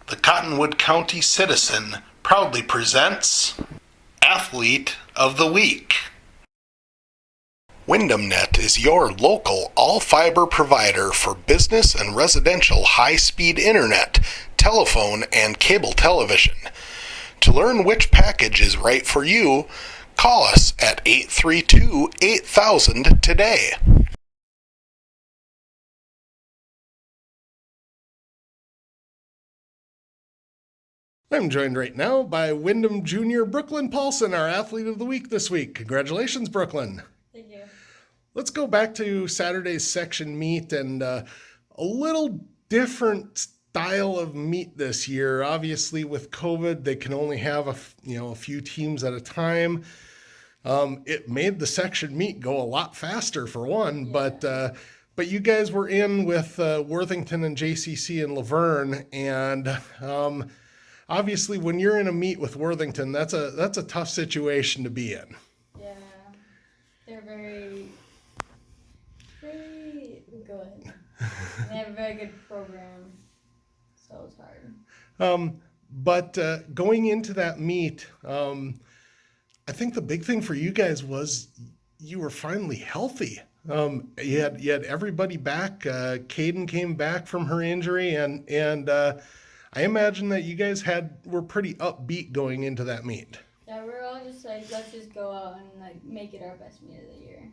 The Cottonwood County Citizen proudly presents Athlete of the Week. WyndhamNet is your local all-fiber provider for business and residential high-speed internet, telephone, and cable television. To learn which package is right for you, call us at 832-8000 today. I'm joined right now by Wyndham Jr. Brooklyn Paulson, our Athlete of the Week this week. Congratulations, Brooklyn. Thank you. Let's go back to Saturday's section meet and a little different style of meet this year. Obviously, with COVID, they can only have a few teams at a time. It made the section meet go a lot faster for one, Yeah. but you guys were in with Worthington and JCC and Laverne, and obviously, when you're in a meet with Worthington, that's a tough situation to be in. Yeah, they're very good. They have a very good program, so it's hard. But going into that meet, I think the big thing for you guys was you were finally healthy. You had everybody back. Caden came back from her injury, and I imagine that you guys were pretty upbeat going into that meet. Yeah, we're all just like, let's just go out and like make it our best meet of the year.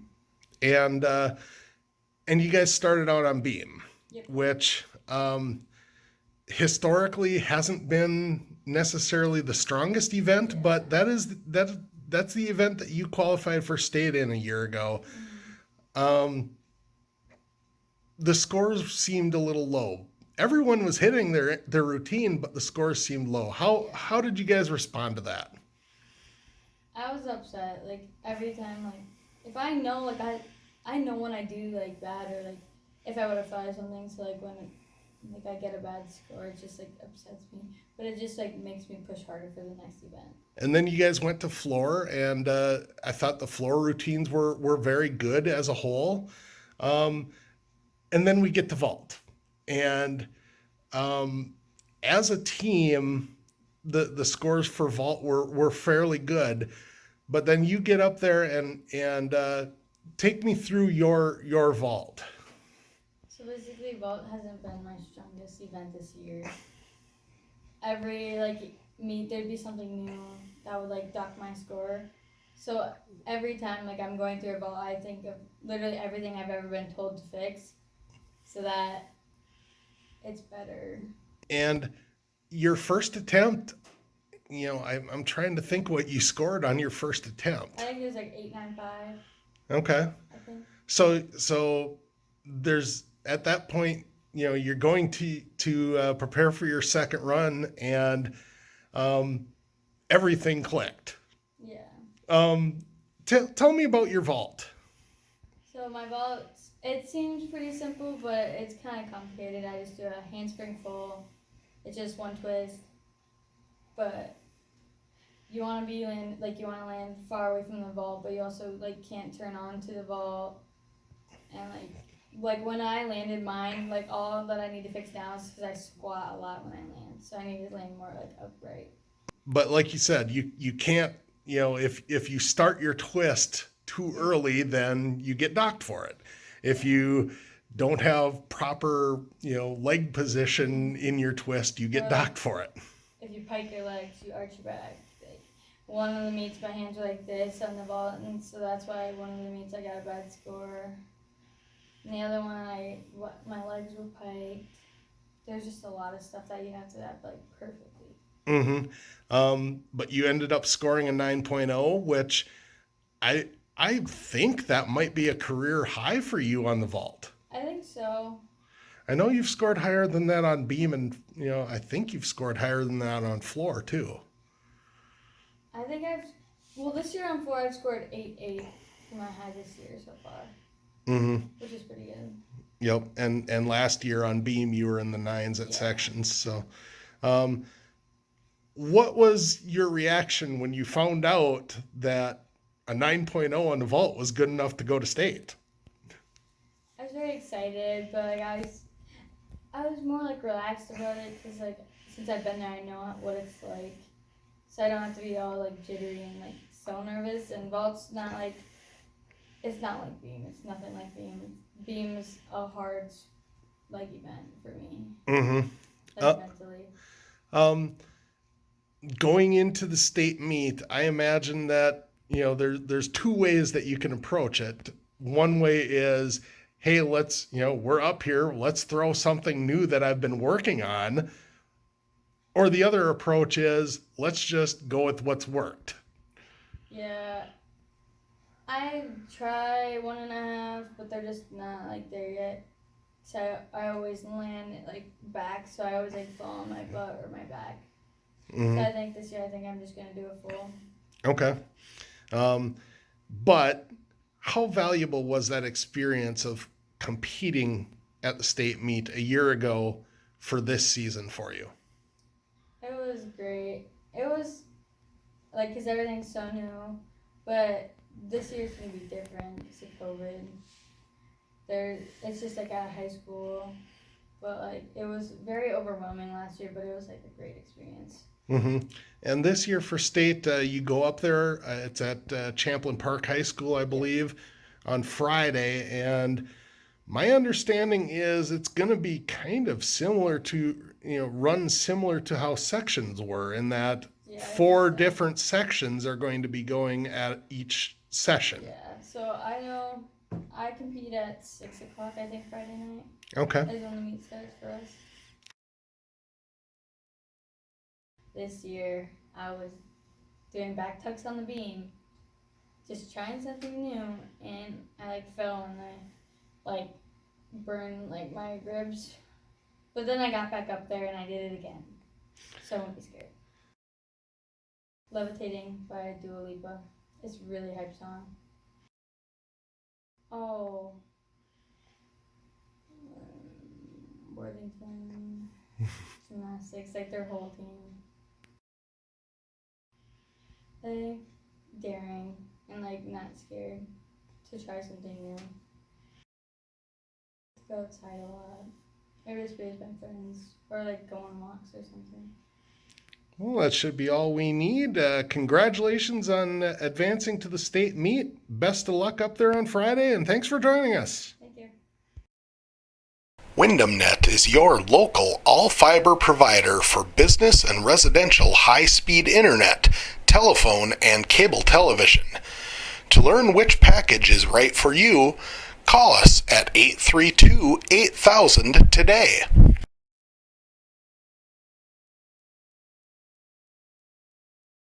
And you guys started out on beam, Yep. which historically hasn't been necessarily the strongest event, but that's the event that you qualified for state in a year ago. The scores seemed a little low. Everyone was hitting their routine, but the scores seemed low. How did you guys respond to that? I was upset. Like every time, like if I know, like I know when I do like bad or like if I would have thought of something. So like when like I get a bad score, it just like upsets me. But it just like makes me push harder for the next event. And then you guys went to floor, and I thought the floor routines were very good as a whole. And then we get to vault, and as a team, the scores for vault were fairly good. But then you get up there and take me through your vault. So basically, vault hasn't been my strongest event this year. Every like meet, there'd be something new that would like duck my score. So every time like I'm going through a vault, I think of literally everything I've ever been told to fix, so that it's better. And your first attempt, I'm trying to think what you scored on your first attempt. I think it was like 895. Okay. I think. So there's at that point, you're going to prepare for your second run, and everything clicked. Yeah. Tell me about your vault. So my vault, it seems pretty simple, but it's kind of complicated. I just do a handspring full. It's just one twist, but you want to land far away from the vault, but you also like can't turn on to the vault. And like when I landed mine, like all that I need to fix now is because I squat a lot when I land, so I need to land more like upright. But like you said, you can't, if you start your twist too early, then you get docked for it. If you don't have proper, leg position in your twist, you get docked for it. If you pike your legs, you arch your back. Like, one of the meets, my hands were like this on the vault, and so that's why one of the meets I got a bad score. And the other one, my legs were piked. There's just a lot of stuff that you have to have like perfectly. But you ended up scoring a 9.0, which I think that might be a career high for you on the vault. I think so. I know you've scored higher than that on beam, and I think you've scored higher than that on floor too. I think this year on floor I've scored 8.8 for my high this year so far. Which is pretty good. Yep, and last year on beam you were in the 9s at sections. So, what was your reaction when you found out that a 9.0 on the vault was good enough to go to state? I was very excited, but like I was more like relaxed about it because like since I've been there, I know what it's like, so I don't have to be all like jittery and like so nervous. And vault's not like it's not like beam. It's nothing like beam. Beam is a hard like event for me, Mm-hmm. like mentally. Um, Going into the state meet, I imagine that there's two ways that you can approach it. One way is, hey, let's we're up here, let's throw something new that I've been working on. Or the other approach is, let's just go with what's worked. Yeah, I try 1.5, but they're just not like there yet. So I always land like back, so I always like fall on my butt or my back. Mm-hmm. So I think this year, I think I'm just gonna do a full. Okay. But how valuable was that experience of competing at the state meet a year ago for this season for you? It was great. It was like because everything's so new, but this year's gonna be different because of COVID. It's just like out of high school, but like it was very overwhelming last year, but it was like a great experience. Mm-hmm. And this year for state, you go up there. It's at Champlain Park High School, I believe, on Friday. And my understanding is it's going to be kind of similar to, run similar to how sections were, in that four different sections are going to be going at each session. Yeah, so I know I compete at 6 o'clock, I think, Friday night. Okay. Is when the meet starts for us. This year, I was doing back tucks on the beam, just trying something new, and I like fell and I like burned like my ribs. But then I got back up there and I did it again. So I won't be scared. Levitating by Dua Lipa. It's a really hype song. Oh. Worthington. Gymnastics, like their whole team. Like daring and like not scared to try something new. To go outside a lot. Maybe just be with my friends or like go on walks or something. Well, that should be all we need. Congratulations on advancing to the state meet. Best of luck up there on Friday, and thanks for joining us. Thank you. WyndhamNet is your local all-fiber provider for business and residential high-speed internet, telephone, and cable television. To learn which package is right for you, call us at 832-8000 today.